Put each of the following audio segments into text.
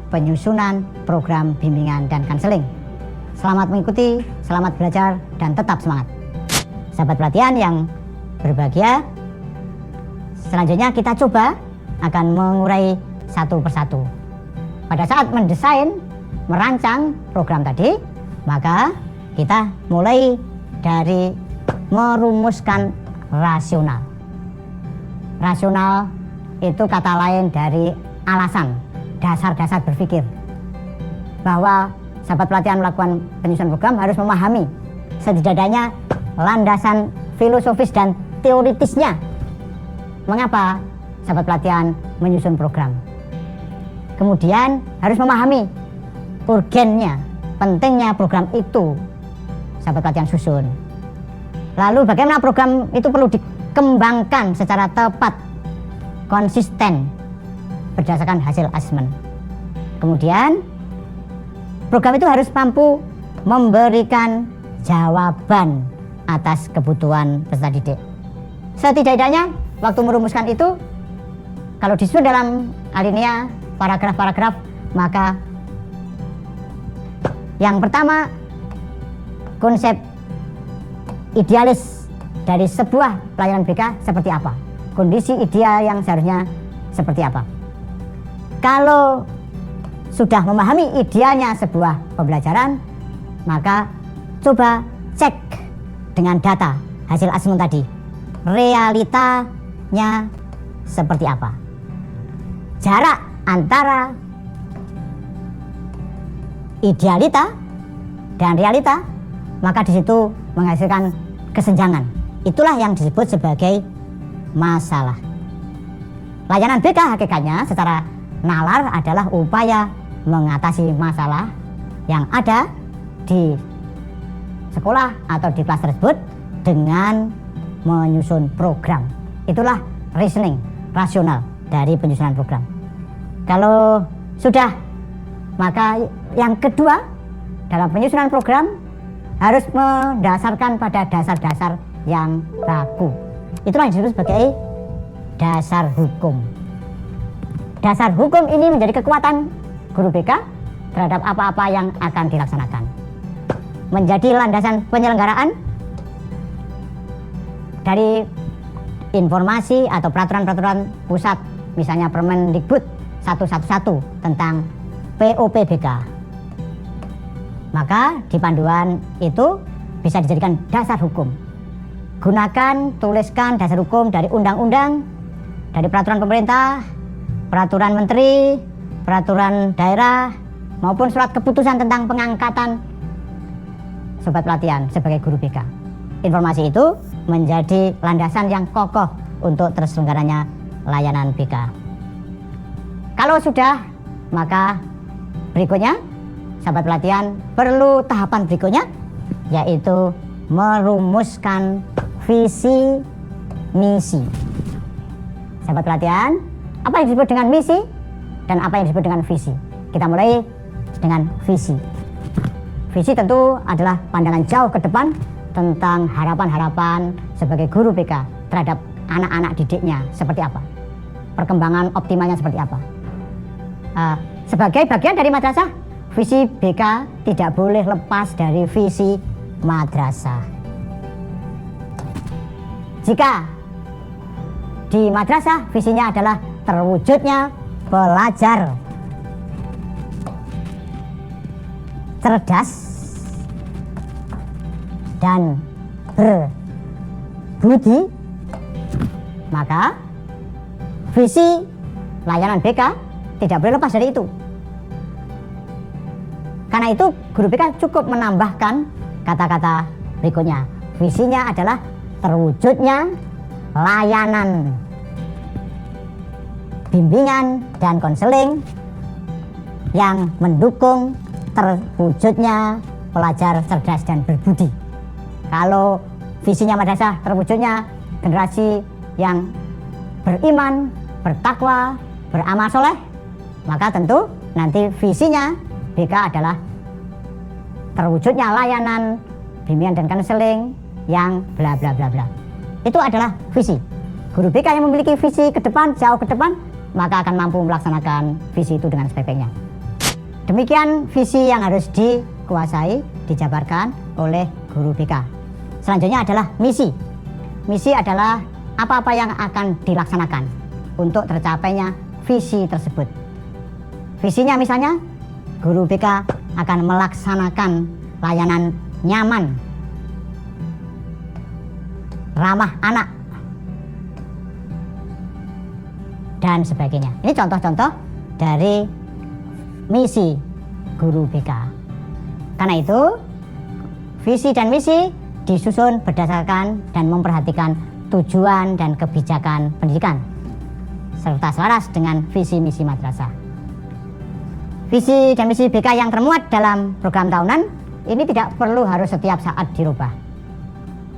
penyusunan program bimbingan dan konseling. Selamat mengikuti, selamat belajar, dan tetap semangat. Sahabat pelatihan yang berbahagia, selanjutnya kita coba akan mengurai satu persatu. Pada saat mendesain, merancang program tadi, maka kita mulai dari merumuskan rasional. Rasional itu kata lain dari alasan, dasar-dasar berpikir. Bahwa sahabat pelatihan melakukan penyusunan program harus memahami setidaknya landasan filosofis dan teoritisnya. Mengapa sahabat pelatihan menyusun program? Kemudian harus memahami urgennya, pentingnya program itu sahabat pelatihan susun. Lalu bagaimana program itu perlu dikembangkan secara tepat, konsisten, berdasarkan hasil asesmen. Kemudian program itu harus mampu memberikan jawaban atas kebutuhan peserta didik. Setidaknya waktu merumuskan itu, kalau disusun dalam alinea paragraf-paragraf, maka yang pertama, konsep idealis dari sebuah pelayanan BK seperti apa? Kondisi ideal yang seharusnya seperti apa? Kalau sudah memahami idealnya sebuah pembelajaran, maka coba cek dengan data hasil asesmen tadi. Realitanya seperti apa? Jarak antara idealita dan realita, maka di situ menghasilkan kesenjangan. Itulah yang disebut sebagai masalah. Layanan BK hakikatnya secara nalar adalah upaya mengatasi masalah yang ada di sekolah atau di kelas tersebut dengan menyusun program. Itulah reasoning, rasional dari penyusunan program. Kalau sudah, maka yang kedua dalam penyusunan program harus mendasarkan pada dasar-dasar yang baku. Itulah yang disebut sebagai dasar hukum. Dasar hukum ini menjadi kekuatan guru BK terhadap apa-apa yang akan dilaksanakan. Menjadi landasan penyelenggaraan dari informasi atau peraturan-peraturan pusat, misalnya Permendikbud 111 tentang POPBK. Maka di panduan itu bisa dijadikan dasar hukum. Gunakan, tuliskan dasar hukum dari undang-undang, dari peraturan pemerintah, peraturan menteri, peraturan daerah, maupun surat keputusan tentang pengangkatan sobat pelatihan sebagai guru BK. Informasi itu menjadi landasan yang kokoh untuk terselenggaranya layanan BK. Kalau sudah, maka berikutnya sahabat pelatihan perlu tahapan berikutnya, yaitu merumuskan visi misi. Sahabat pelatihan, apa yang disebut dengan misi dan apa yang disebut dengan visi? Kita mulai dengan visi. Visi tentu adalah pandangan jauh ke depan tentang harapan-harapan sebagai guru BK terhadap anak-anak didiknya seperti apa, perkembangan optimalnya seperti apa. Sebagai bagian dari madrasah, visi BK tidak boleh lepas dari visi madrasah. Jika di madrasah visinya adalah terwujudnya pelajar cerdas dan berbudi, maka visi layanan BK tidak boleh lepas dari itu. Karena itu guru BK cukup menambahkan kata-kata berikutnya. Visinya adalah terwujudnya layanan bimbingan dan konseling yang mendukung terwujudnya pelajar cerdas dan berbudi. Kalau visinya madrasah terwujudnya generasi yang beriman, bertakwa, beramal soleh, maka tentu nanti visinya BK adalah terwujudnya layanan bimbingan dan konseling yang bla bla bla bla. Itu adalah visi. Guru BK yang memiliki visi ke depan, jauh ke depan, maka akan mampu melaksanakan visi itu dengan sebaik-baiknya. Demikian visi yang harus dikuasai, dijabarkan oleh guru BK. Selanjutnya adalah misi. Misi adalah apa-apa yang akan dilaksanakan untuk tercapainya visi tersebut. Visinya misalnya, guru BK akan melaksanakan layanan nyaman, ramah anak, dan sebagainya. Ini contoh-contoh dari misi guru BK. Karena itu, visi dan misi disusun berdasarkan dan memperhatikan tujuan dan kebijakan pendidikan, serta selaras dengan visi misi madrasah. Visi dan misi BK yang termuat dalam program tahunan ini tidak perlu harus setiap saat dirubah.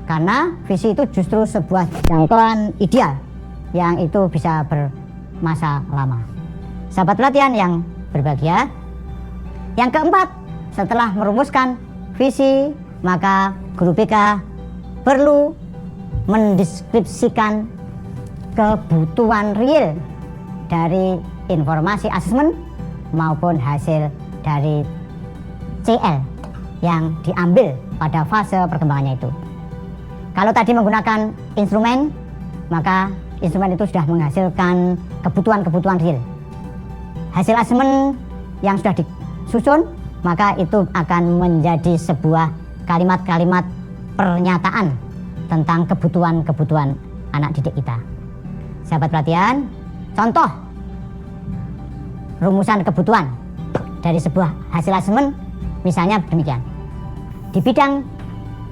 Karena visi itu justru sebuah jangkauan ideal yang itu bisa bermasa lama. Sahabat pelatihan yang berbahagia, yang keempat, setelah merumuskan visi, maka guru BK perlu mendeskripsikan kebutuhan real dari informasi asesmen maupun hasil dari CL yang diambil pada fase perkembangannya itu. Kalau tadi menggunakan instrumen, maka instrumen itu sudah menghasilkan kebutuhan-kebutuhan real. Hasil asesmen yang sudah disusun, maka itu akan menjadi sebuah kalimat-kalimat pernyataan tentang kebutuhan-kebutuhan anak didik kita. Sahabat pelatihan, contoh rumusan kebutuhan dari sebuah hasil asesmen misalnya demikian. Di bidang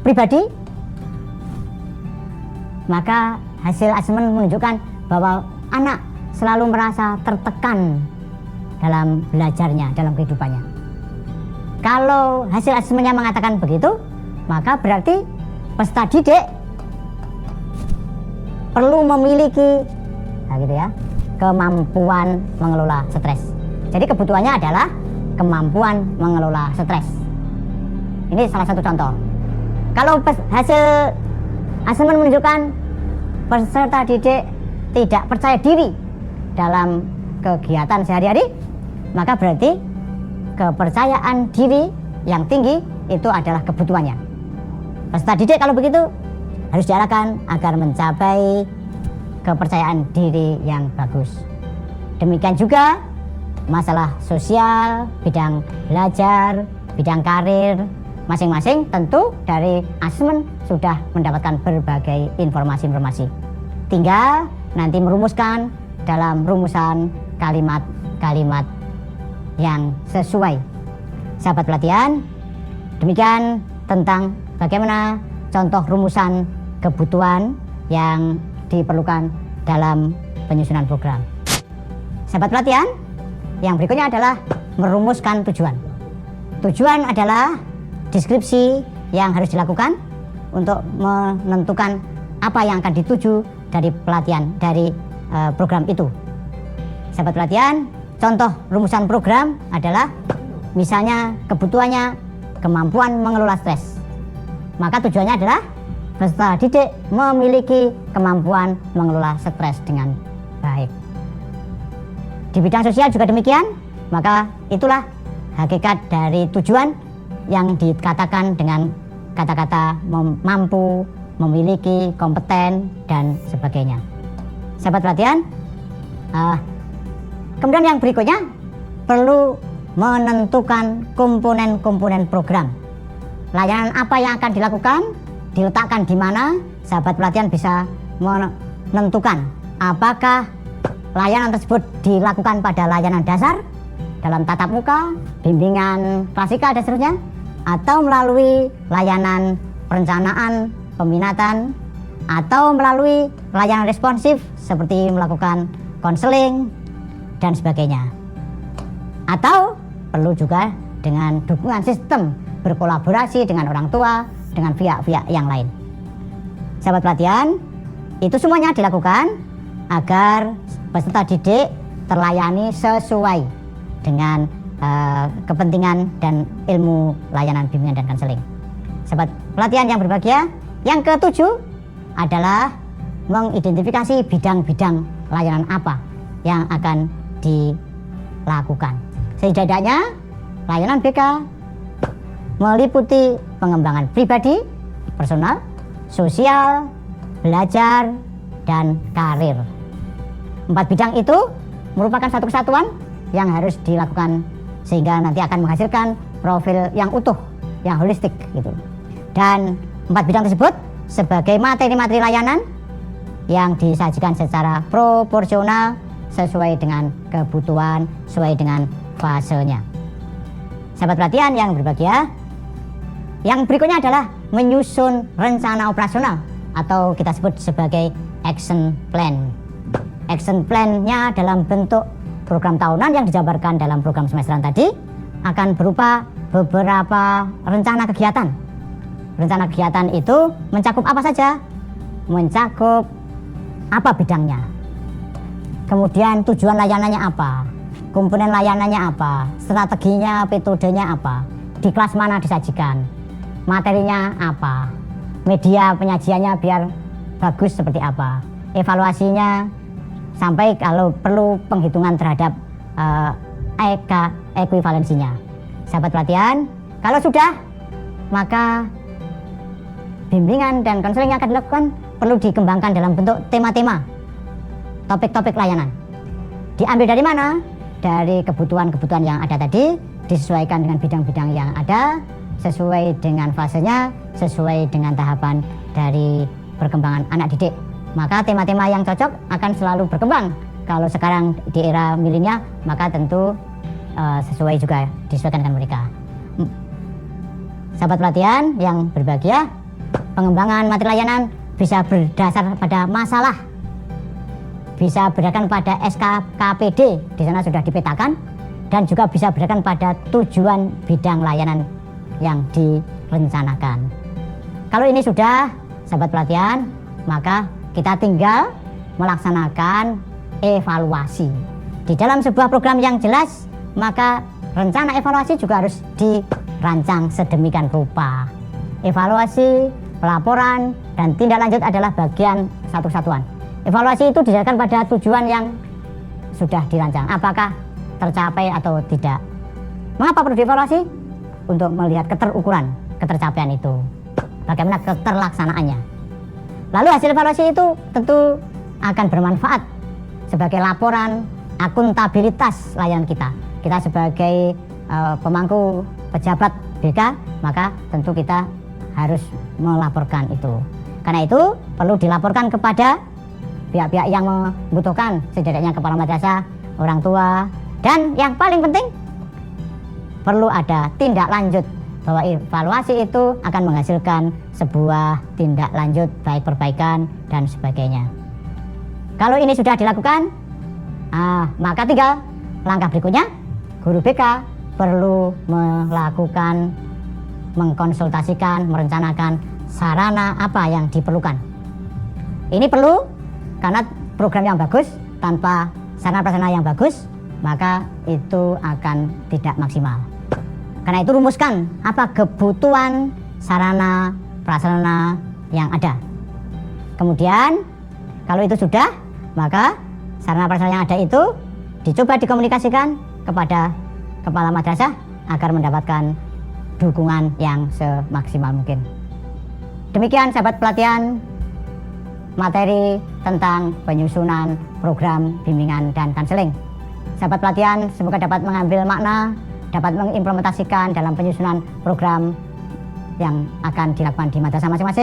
pribadi, maka hasil asesmen menunjukkan bahwa anak selalu merasa tertekan dalam belajarnya, dalam kehidupannya. Kalau hasil asesmennya mengatakan begitu, maka berarti peserta didik perlu memiliki kemampuan mengelola stres. Jadi kebutuhannya adalah kemampuan mengelola stres. Ini salah satu contoh. Kalau hasil asesmen menunjukkan peserta didik tidak percaya diri dalam kegiatan sehari-hari, maka berarti kepercayaan diri yang tinggi itu adalah kebutuhannya. Peserta didik kalau begitu harus diarahkan agar mencapai kepercayaan diri yang bagus. Demikian juga masalah sosial, bidang belajar, bidang karir, masing-masing tentu dari asesmen sudah mendapatkan berbagai informasi-informasi. Tinggal nanti merumuskan dalam rumusan kalimat-kalimat yang sesuai. Sahabat pelatihan, demikian tentang bagaimana contoh rumusan kebutuhan yang diperlukan dalam penyusunan program. Sahabat pelatihan, yang berikutnya adalah merumuskan tujuan. Tujuan adalah deskripsi yang harus dilakukan untuk menentukan apa yang akan dituju dari pelatihan, dari program itu. Sahabat pelatihan, contoh rumusan program adalah misalnya kebutuhannya kemampuan mengelola stres. Maka tujuannya adalah peserta didik memiliki kemampuan mengelola stres dengan baik. Di bidang sosial juga demikian, maka itulah hakikat dari tujuan yang dikatakan dengan kata-kata mampu, memiliki, kompeten, dan sebagainya. Sahabat pelatihan, kemudian yang berikutnya perlu menentukan komponen-komponen program. Layanan apa yang akan dilakukan, diletakkan di mana, sahabat pelatihan bisa menentukan apakah layanan tersebut dilakukan pada layanan dasar dalam tatap muka, bimbingan klasikal dan seterusnya, atau melalui layanan perencanaan, peminatan, atau melalui layanan responsif seperti melakukan konseling dan sebagainya. Atau perlu juga dengan dukungan sistem berkolaborasi dengan orang tua, dengan pihak-pihak yang lain. Sahabat pelatihan, itu semuanya dilakukan agar peserta didik terlayani sesuai dengan kepentingan dan ilmu layanan bimbingan dan konseling. Sahabat pelatihan yang berbahagia, yang ketujuh adalah mengidentifikasi bidang-bidang layanan apa yang akan dilakukan. Setidaknya layanan BK meliputi pengembangan pribadi, personal, sosial, belajar, dan karir. 4 bidang itu merupakan satu kesatuan yang harus dilakukan sehingga nanti akan menghasilkan profil yang utuh, yang holistik gitu. Dan 4 bidang tersebut sebagai materi-materi layanan yang disajikan secara proporsional sesuai dengan kebutuhan, sesuai dengan fasenya. Sahabat pelatihan yang berbahagia, yang berikutnya adalah menyusun rencana operasional atau kita sebut sebagai action plan. Action plan-nya dalam bentuk program tahunan yang dijabarkan dalam program semesteran tadi akan berupa beberapa rencana kegiatan. Rencana kegiatan itu mencakup apa saja? Mencakup apa bidangnya, kemudian tujuan layanannya apa, komponen layanannya apa, strateginya, metodenya apa, di kelas mana disajikan, materinya apa, media penyajiannya biar bagus seperti apa, evaluasinya, sampai kalau perlu penghitungan terhadap ekuivalensinya. Sahabat pelatihan, kalau sudah, maka bimbingan dan konseling yang akan dilakukan perlu dikembangkan dalam bentuk tema-tema, topik-topik layanan. Diambil dari mana? Dari kebutuhan-kebutuhan yang ada tadi, disesuaikan dengan bidang-bidang yang ada, sesuai dengan fasenya, sesuai dengan tahapan dari perkembangan anak didik. Maka tema-tema yang cocok akan selalu berkembang. Kalau sekarang di era milenial, maka tentu sesuai juga, disesuaikan dengan mereka. Sahabat pelatihan yang berbahagia, pengembangan materi layanan bisa berdasar pada masalah, bisa berdasarkan pada SKKPD, di sana sudah dipetakan, dan juga bisa berdasarkan pada tujuan bidang layanan yang direncanakan. Kalau ini sudah, sahabat pelatihan, maka kita tinggal melaksanakan evaluasi. Di dalam sebuah program yang jelas, maka rencana evaluasi juga harus dirancang sedemikian rupa. Evaluasi, pelaporan, dan tindak lanjut adalah bagian satu kesatuan. Evaluasi itu didasarkan pada tujuan yang sudah dirancang, apakah tercapai atau tidak. Mengapa perlu dievaluasi? Untuk melihat keterukuran ketercapaian itu, bagaimana keterlaksanaannya. Lalu hasil evaluasi itu tentu akan bermanfaat sebagai laporan akuntabilitas layanan kita. Kita sebagai pemangku pejabat BK, maka tentu kita harus melaporkan itu. Karena itu perlu dilaporkan kepada pihak-pihak yang membutuhkan, setidaknya kepala madrasah, orang tua, dan yang paling penting perlu ada tindak lanjut, bahwa evaluasi itu akan menghasilkan sebuah tindak lanjut baik perbaikan dan sebagainya. Kalau ini sudah dilakukan, maka tinggal langkah berikutnya, guru BK perlu melakukan, mengkonsultasikan, merencanakan sarana apa yang diperlukan. Ini perlu karena program yang bagus tanpa sarana prasarana yang bagus, maka itu akan tidak maksimal. Karena itu rumuskan apa kebutuhan sarana prasarana yang ada. Kemudian kalau itu sudah, maka sarana prasarana yang ada itu dicoba dikomunikasikan kepada kepala madrasah agar mendapatkan dukungan yang semaksimal mungkin. Demikian sahabat pelatihan, materi tentang penyusunan program bimbingan dan konseling. Sahabat pelatihan semoga dapat mengambil makna, dapat mengimplementasikan dalam penyusunan program yang akan dilakukan di madrasah masing-masing.